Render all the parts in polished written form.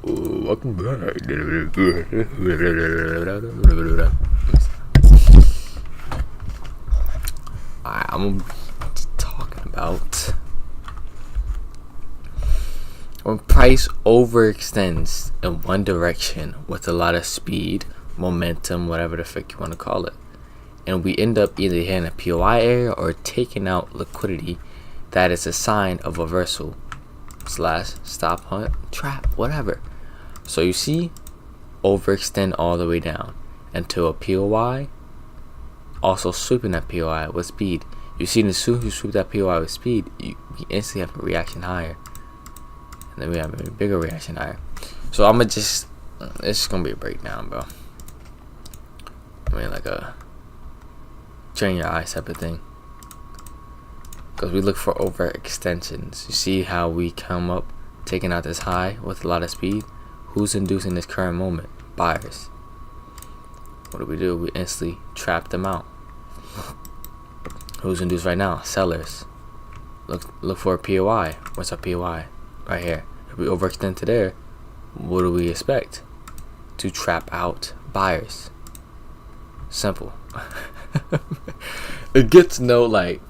Welcome back. I'm gonna be talking about when price overextends in one direction with a lot of speed, momentum, whatever the fuck you want to call it, and we end up either hitting a POI area or taking out liquidity that is a sign of reversal / stop hunt, trap, whatever. So you see, overextend all the way down until a POI, also sweeping that POI with speed. You see, as soon as you sweep that POI with speed, we instantly have a reaction higher, and then we have a bigger reaction higher. So I'm gonna it's just gonna be a breakdown, bro. I mean, like a train your eyes type of thing, because we look for overextensions. You see how we come up taking out this high with a lot of speed. Who's inducing this current moment? Buyers. What do? We instantly trap them out. Who's induced right now? Sellers. Look for a POI. What's our POI? Right here. If we overextend to there, what do we expect? To trap out buyers. Simple. It gets no, like,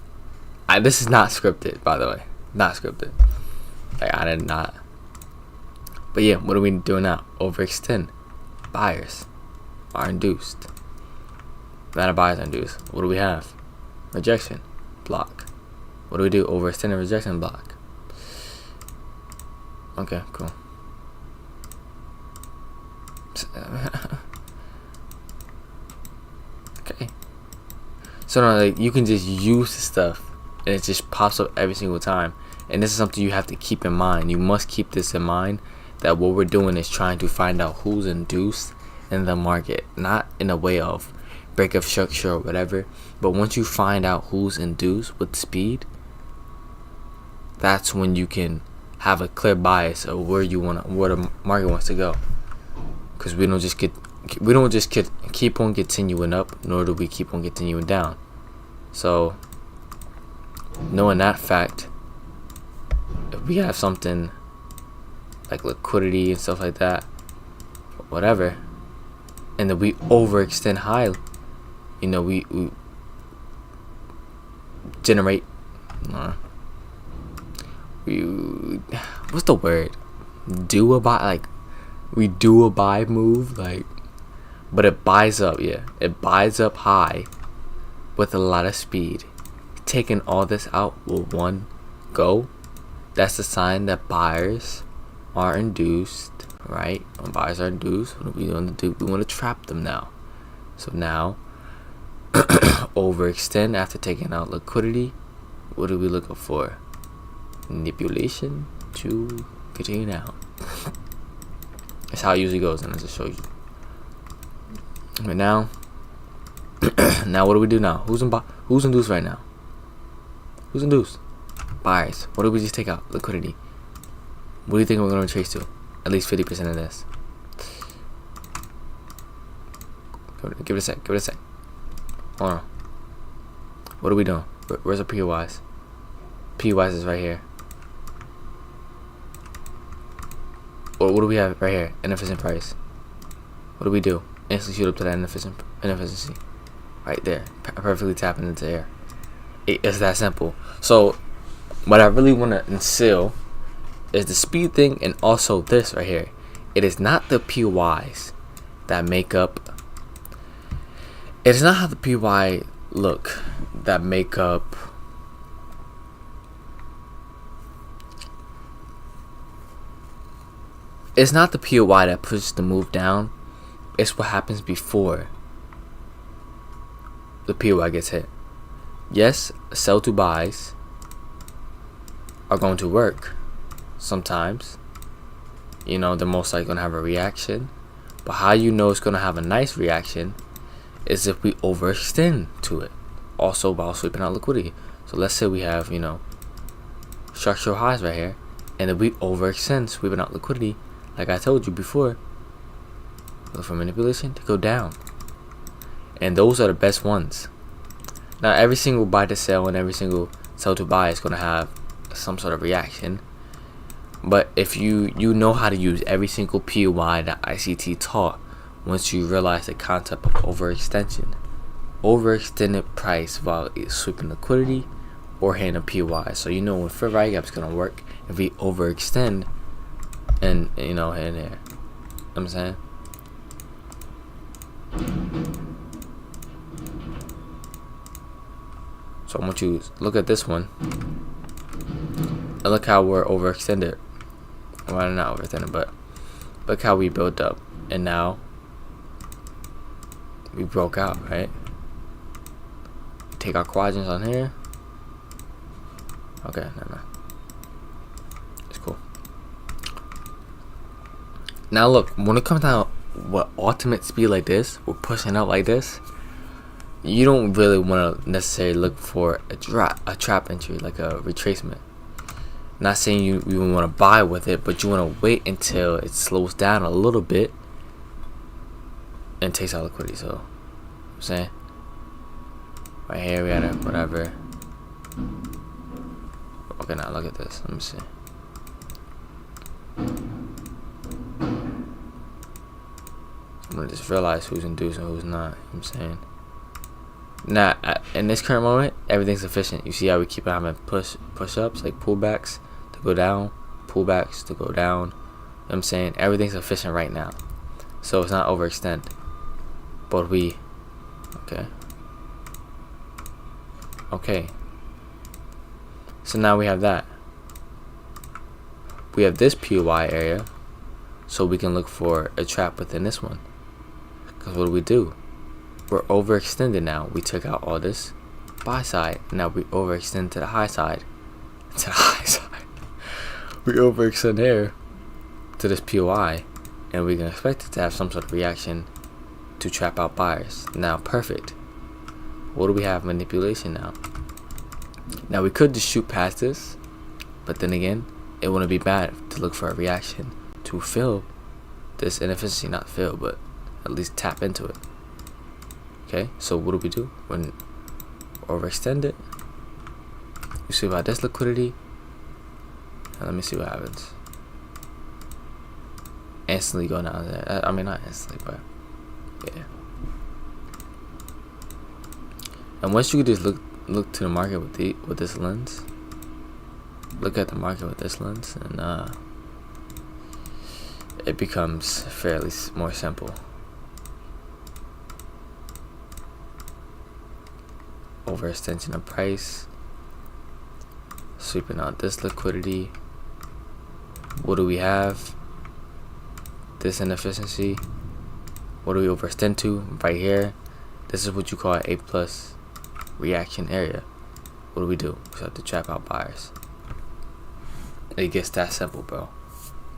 this is not scripted, by the way. Not scripted. Like, I did not. But yeah, what are we doing now? Overextend. Buyers are induced. Not a buyers are induced. What do we have? Rejection. Block. What do we do? Overextend and rejection block. Okay, cool. Okay. So now, like, you can just use the stuff and it just pops up every single time. And this is something you have to keep in mind. You must keep this in mind, that what we're doing is trying to find out who's induced in the market, not in a way of break of structure or whatever, but once you find out who's induced with speed, that's when you can have a clear bias of where the market wants to go. Because we don't just keep on continuing up, nor do we keep on continuing down. So knowing that fact, if we have something like liquidity and stuff like that, whatever, and then we overextend high, we generate what's the word, do a buy, like we do a buy move, like, but it buys up, it buys up high with a lot of speed, taking all this out with one go. That's a sign that buyers are induced, right? When buyers are induced, what do we want to do? We want to trap them now. So now, overextend after taking out liquidity. What are we looking for? Manipulation to continue down. That's how it usually goes, and I just show you. But now, what do we do now? Who's induced right now? Who's induced? Buyers. What did we just take out? Liquidity. What do you think we're going to retrace to? At least 50% of this. Give it a sec. Hold on. What are we doing? Where's our POIs? POIs is right here. What do we have right here? Inefficient price. What do we do? Instantly shoot up to that inefficiency. Right there. Perfectly tapping into air. It's that simple. So what I really want to instill is the speed thing, and also this right here. It is not the POIs that make up. It is not how the POI look that make up. It's not the POI that pushes the move down. It's what happens before the POI gets hit. Yes, sell to buys are going to work. Sometimes, they're most likely going to have a reaction. But how you know it's going to have a nice reaction is if we overextend to it. Also while sweeping out liquidity. So let's say we have, structural highs right here. And then we overextend, sweeping out liquidity. Like I told you before, look for manipulation to go down. And those are the best ones. Now every single buy to sell and every single sell to buy is going to have some sort of reaction. But if you know how to use every single POI that ICT taught, once you realize the concept of overextension, overextended price while sweeping liquidity or hitting a POI. So you know when fair value gap is gonna work if we overextend and in there. You know what I'm saying? So I want you to look at this one and look how we're overextended. Well, not overextended, but look how we built up, and now we broke out, right? Take our quadrants on here. Okay, no. It's cool. Now look, when it comes down what ultimate speed like this, we're pushing out like this, you don't really want to necessarily look for a trap entry, like a retracement. Not saying you want to buy with it, but you want to wait until it slows down a little bit and takes out liquidity. So, you know what I'm saying, right here we had it, whatever. Okay, now look at this. Let me see. I'm gonna just realize who's induced and who's not. You know what I'm saying. Now, in this current moment, everything's efficient. You see how we keep having push-ups, like pullbacks to go down, pullbacks to go down. You know what I'm saying? Everything's efficient right now. So it's not overextend. But we... Okay. So now we have that. We have this POI area. So we can look for a trap within this one. Because what do? We're overextended now. We took out all this buy side. Now we overextend to the high side. We overextend here to this POI, and we can expect it to have some sort of reaction to trap out buyers. Now, perfect. What do we have? Manipulation now. Now we could just shoot past this, but then again, it wouldn't be bad to look for a reaction to fill this inefficiency. Not fill, but at least tap into it. Okay, so what do? When overextend it, you see about this liquidity. Now let me see what happens. Instantly go down there. I mean, not instantly, but yeah. And once you just look to the market with this lens, look at the market with this lens, and it becomes fairly more simple. Overextension of price, sweeping out this liquidity. What do we have? This inefficiency. What do we overextend to? Right here. This is what you call an A+ reaction area. What do? We have to trap out buyers. It gets that simple, bro.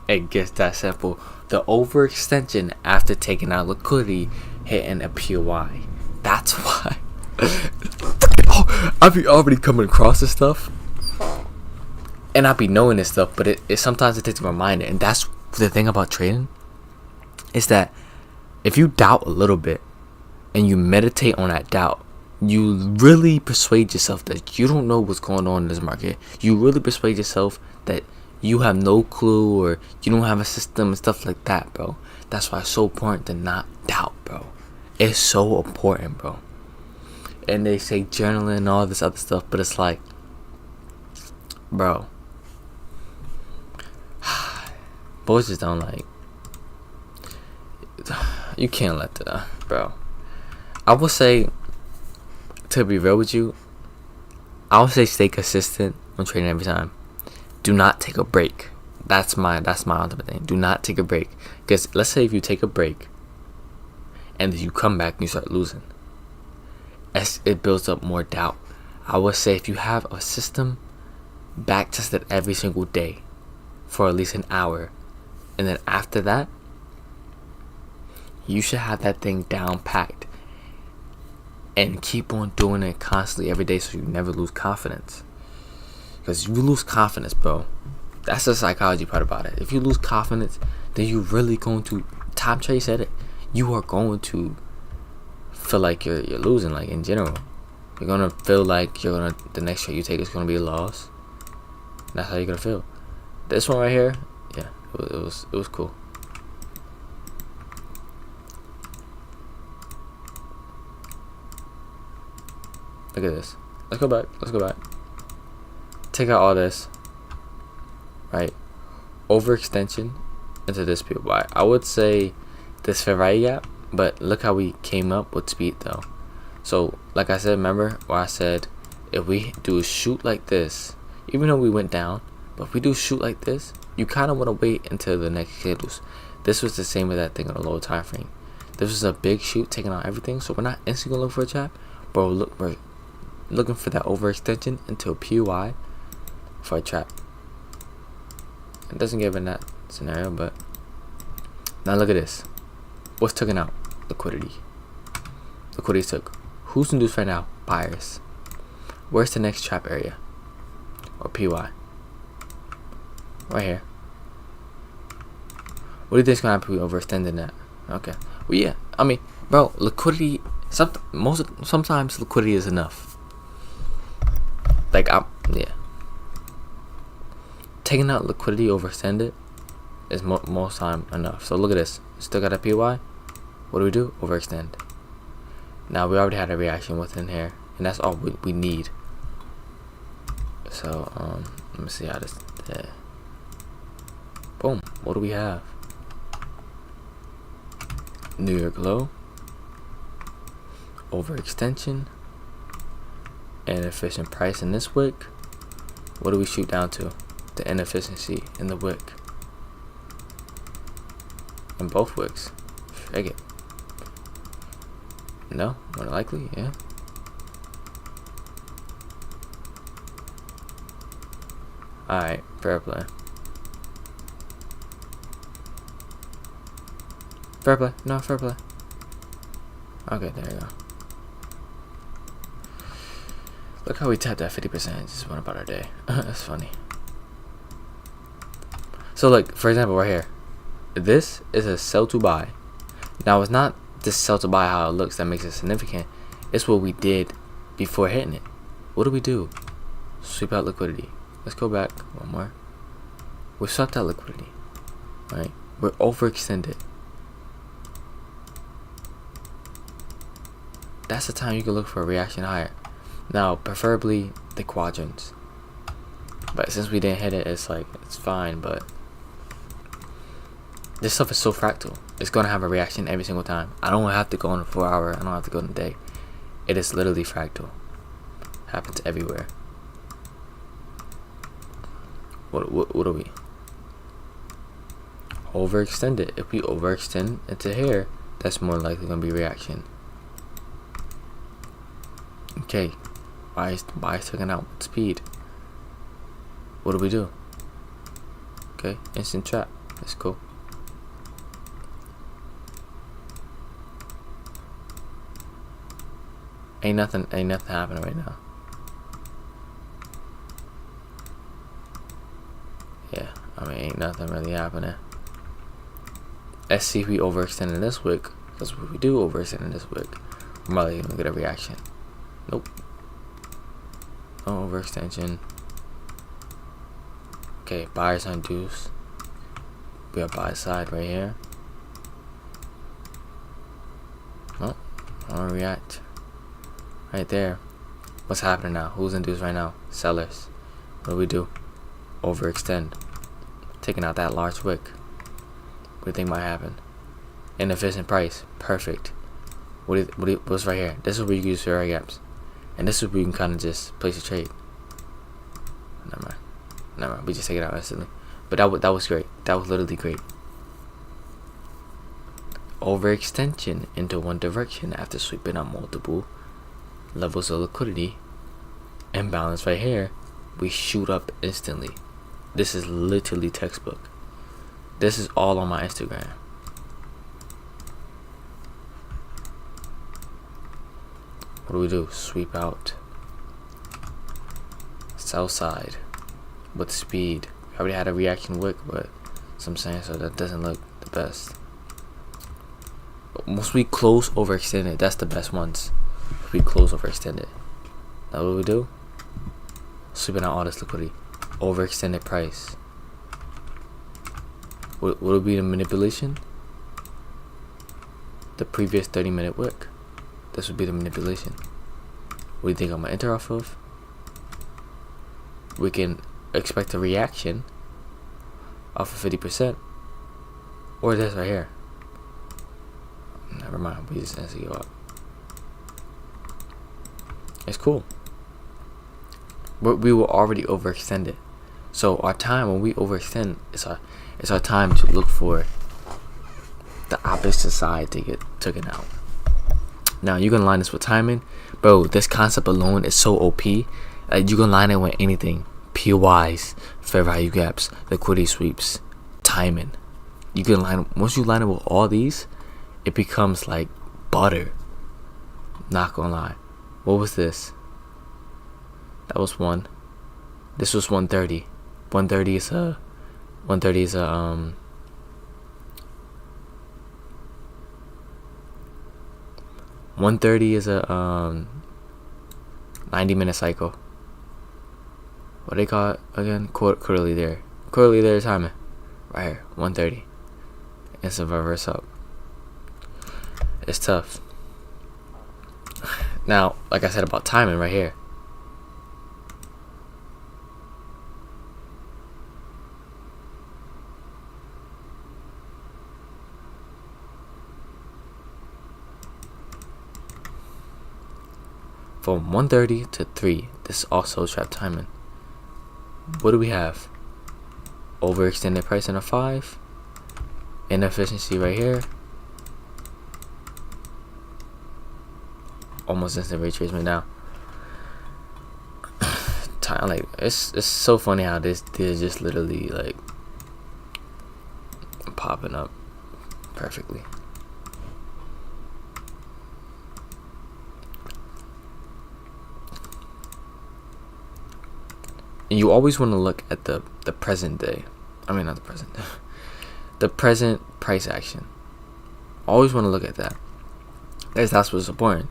It gets that simple. The overextension after taking out liquidity, hitting a POI. That's why. I be already coming across this stuff, and I be knowing this stuff, but it sometimes it takes a reminder. And that's the thing about trading, is that if you doubt a little bit and you meditate on that doubt, you really persuade yourself that you don't know what's going on in this market. You really persuade yourself that you have no clue, or you don't have a system and stuff like that, bro. That's why it's so important to not doubt, bro. It's so important, bro. And they say journaling and all this other stuff, but it's like, bro, boys just don't like. You can't let that, bro. I will say, to be real with you, I would say stay consistent on trading every time. Do not take a break. That's my ultimate thing. Do not take a break, because let's say if you take a break and then you come back and you start losing, it builds up more doubt. I would say if you have a system back tested every single day for at least an hour, and then after that, you should have that thing down packed and keep on doing it constantly every day, so you never lose confidence. Because you lose confidence, bro, that's the psychology part about it. If you lose confidence, then you're really going to, Top Trade said it, you are going to feel like you're losing. Like in general, you're gonna feel like the next trade you take is gonna be a loss. That's how you're gonna feel. This one right here, yeah, it was cool. Look at this. Let's go back. Let's go back. Take out all this. Right. Overextension into this POI. I would say this fair value gap, but look how we came up with speed though. So like I said, remember where I said if we do a shoot like this, even though we went down, but if we do shoot like this, you kind of want to wait until the next candles. This was the same with that thing on a lower time frame. This was a big shoot taking out everything, so we're not instantly looking for a trap, but we're looking for that overextension into a POI for a trap. It doesn't give in that scenario, but now look at this. What's taken out? Liquidity. Liquidity took. Who's induced right now? Buyers. Where's the next trap area? Or PY? Right here. What do you think's gonna happen if we overextending that? Okay. Well, yeah. I mean, bro, liquidity. Sometimes liquidity is enough. Like yeah. Taking out liquidity overextended is most time enough. So look at this. Still got a PY. What do? Overextend. Now we already had a reaction within here, and that's all we need. So let me see how this. Yeah. Boom. What do we have? New York low. Overextension. Inefficient price in this wick. What do we shoot down to? The inefficiency in the wick. In both wicks. Fake it. No, more likely, yeah. Alright, fair play. Fair play, no, fair play. Okay, there you go. Look how we tapped that 50%, just went about our day. That's funny. So like, for example, right here. This is a sell to buy. Now it's not this sell to buy how it looks that makes it significant. It's what we did before hitting it. What do we do? Sweep out liquidity. Let's go back one more. We swept out liquidity. Right? We're overextended. That's the time you can look for a reaction higher. Now, preferably the quadrants. But since we didn't hit it, it's like, it's fine, but this stuff is so fractal. It's going to have a reaction every single time. I don't have to go on a 4 hour. I don't have to go in a day. It is literally fractal. Happens everywhere. What are we? Overextend it. If we overextend into here, that's more likely going to be reaction. Okay. Buys taken out with speed. What do? Okay. Instant trap. That's cool. Ain't nothing happening right now. Yeah, I mean, ain't nothing really happening. Let's see if we overextend in this wick, because if we do overextend in this wick, we're probably gonna get a reaction. Nope. No overextension. Okay, buyers unduce. We have buy side right here. Oh, I wanna react. Right there. What's happening now? Who's induced right now? Sellers. What do? Overextend. Taking out that large wick. What do you think might happen? Inefficient price. Perfect. What's right here? This is where you use fair gaps. And this is where you can kind of just place a trade. Never mind. We just take it out instantly. But that was great. That was literally great. Overextension into one direction after sweeping out multiple levels of liquidity. Imbalance right here. We shoot up instantly. This is literally textbook. This is all on my Instagram. What do? Sweep out. Sell side. With speed. We already had a reaction wick, but I'm saying, so that doesn't look the best. Once we close overextended, that's the best ones. If we close overextended. Now what do? Sweeping out all this liquidity. Overextended price. What would be the manipulation? The previous 30-minute wick. This would be the manipulation. What do you think I'm gonna enter off of? We can expect a reaction off of 50%, or this right here. Never mind, we just answer you up. It's cool. But we will already overextend it. So our time when we overextend it's our time to look for the opposite side to get taken out. Now you can line this with timing, bro. This concept alone is so OP. Like you can line it with anything: POIs, fair value gaps, liquidity sweeps, timing. You can line once you line it with all these, it becomes like butter. Not gonna lie. What was this? That was one. This was 130. 130 is a 130 is a 90-minute cycle. What they call it again? Quarterly there timing. Right here, 130. It's a reverse up. It's tough. Now, like I said about timing right here. From 130 to 3, this is also trap timing. What do we have? Overextended price in a 5. Inefficiency right here. Almost instant retracement now. Like it's so funny how this is just literally like popping up perfectly. And you always want to look at the present day. I mean, not the present. The present price action. Always want to look at that. That's what's important.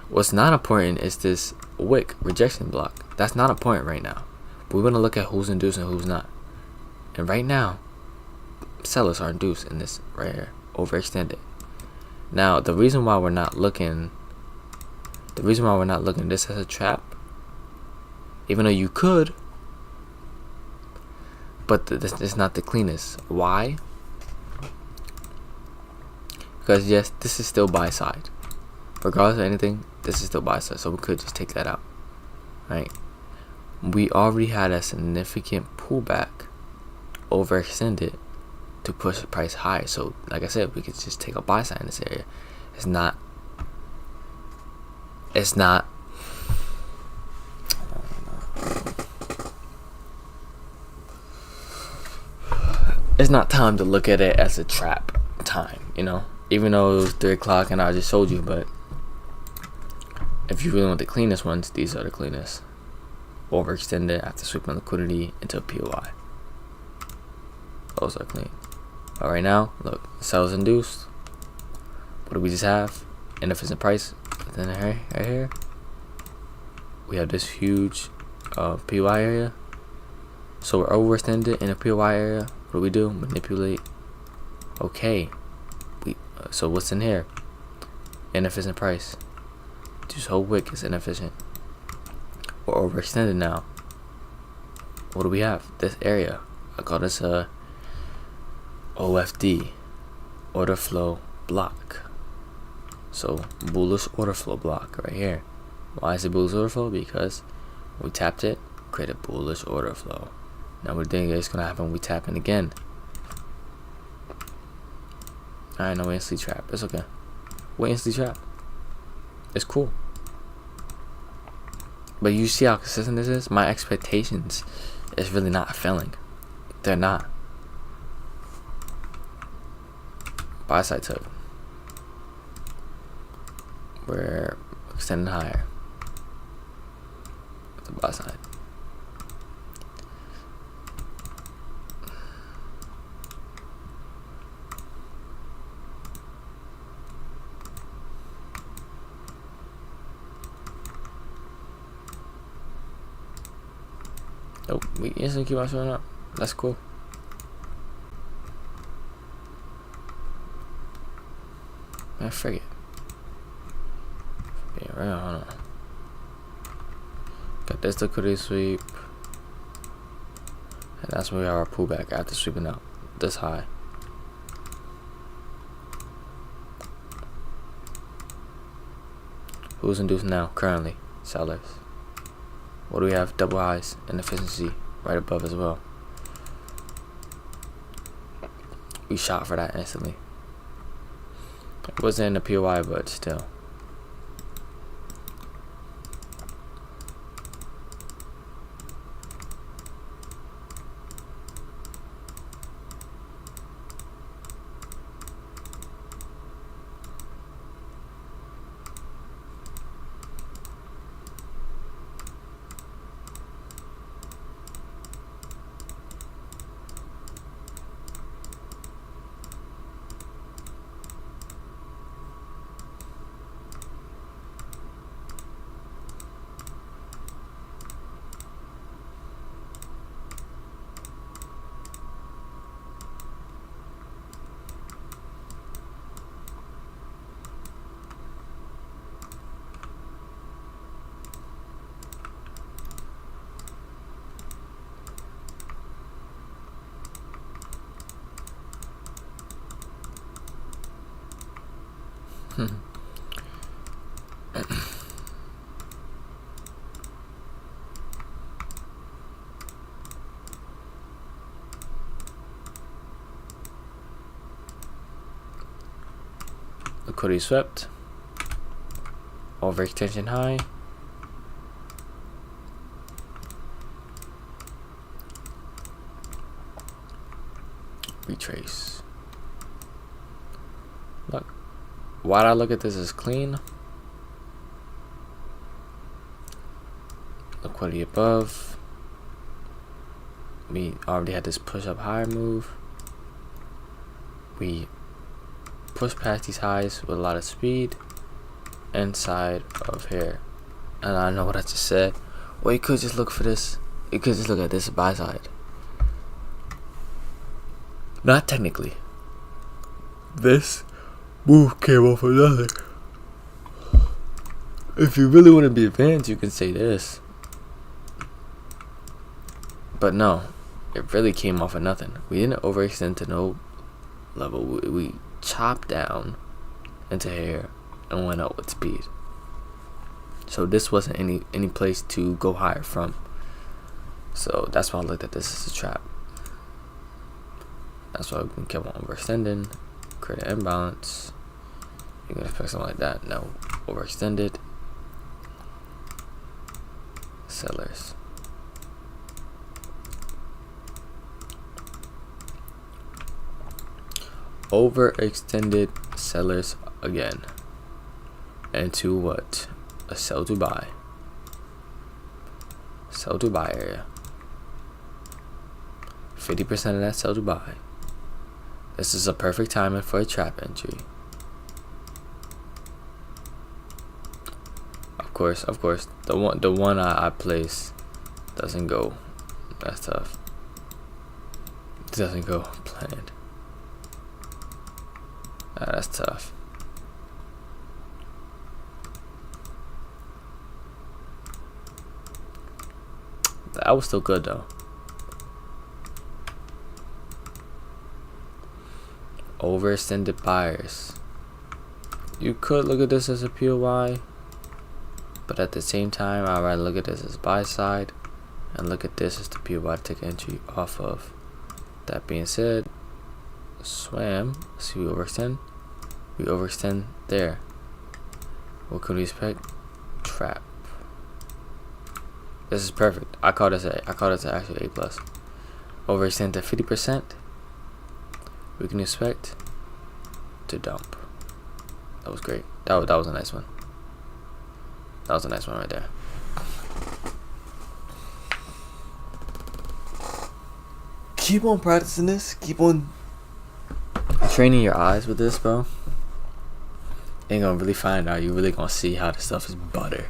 What's not important is this wick rejection block. That's not important right now. But we're going to look at who's induced and who's not. And right now, sellers are induced in this right here. Overextended. Now, the reason why we're not looking this as a trap, even though you could, but this is not the cleanest. Why? Because yes, this is still buy side. Regardless of anything, this is still buy side, so we could just take that out. Right? We already had a significant pullback, overextended to push the price higher. So, like I said, we could just take a buy side in this area. It's not time to look at it as a trap time, you know, even though it was 3 o'clock and I just showed you. But if you really want the cleanest ones, these are the cleanest. Overextended after sweeping liquidity into a POI. Those are clean. But right now, look, sales induced. What do we just have? Inefficient price. Then right here, we have this huge POI area. So we're overextended in a POI area. What do we do? Manipulate. Okay. So what's in here? Inefficient price. This whole wick is inefficient. We're overextended now. What do we have? This area. I call this a OFD, order flow block. So bullish order flow block right here. Why is it bullish order flow? Because we tapped it, created bullish order flow. Now we're thinking it's gonna happen when we tap in again. Alright, no, we instantly trap. It's okay. We instantly trap. It's cool. But you see how consistent this is? My expectations is really not failing. They're not. Buy side took. We're extending higher. The buy side. Oh, we instantly keep on showing up. That's cool. Man, frig it. Being real, hold on. Got this liquidity sweep. And that's when we have our pullback after sweeping out this high. Who's induced now? Currently, sellers. What do we have? Double highs and efficiency right above as well. We shot for that instantly. It wasn't in the POI, but still. Liquidity swept. Overextension high. Retrace. Look. Why'd I look at this as clean? Liquidity above. We already had this push up higher move. We push past these highs with a lot of speed inside of here. And I know what I just said. Well, you could just look for this. You could just look at this buy side. Not technically. This move came off of nothing. If you really want to be advanced, you can say this. But no, it really came off of nothing. We didn't overextend to no level. We chopped down into here and went up with speed. So this wasn't any place to go higher from. So that's why I looked at this as a trap. That's why we kept on overextending, create an imbalance. You can expect something like that. No, overextended. Sellers. Overextended sellers again. Into what? A sell to buy. Sell to buy area. 50% of that sell to buy. This is a perfect timing for a trap entry. Of course, the one I place doesn't go. That's tough. It doesn't go planned. That's tough. That was still good though. Overextended buyers. You could look at this as a POI, but at the same time, I'd rather look at this as buy side and look at this as the POI to take entry off of. That being said, swam. See, we overextend. We overextend there. What could we expect? Trap. This is perfect. I call this actually A plus. Overextend to 50%. We can expect to dump. That was great. That was a nice one. That was a nice one right there. Keep on practicing this. Keep on training your eyes with this, bro. Ain't gonna really find out. You really gonna see how this stuff is butter.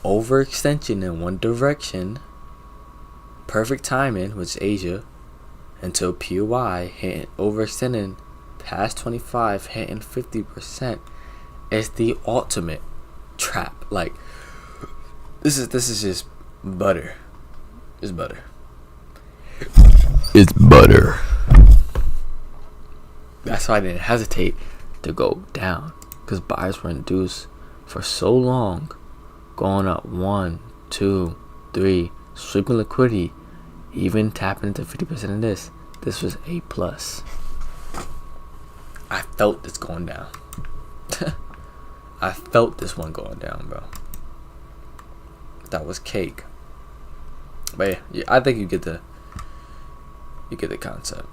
Overextension in one direction. Perfect timing, which is Asia, until POI hit overextending past 25 hitting 50% is the ultimate trap. Like, this is just butter. It's butter. It's butter. That's why I didn't hesitate to go down, because buyers were induced for so long, going up 1, 2, 3, sweeping liquidity, even tapping into 50% of this. This was A plus. I felt this going down. I felt this one going down, bro. That was cake. But yeah, I think you get the concept.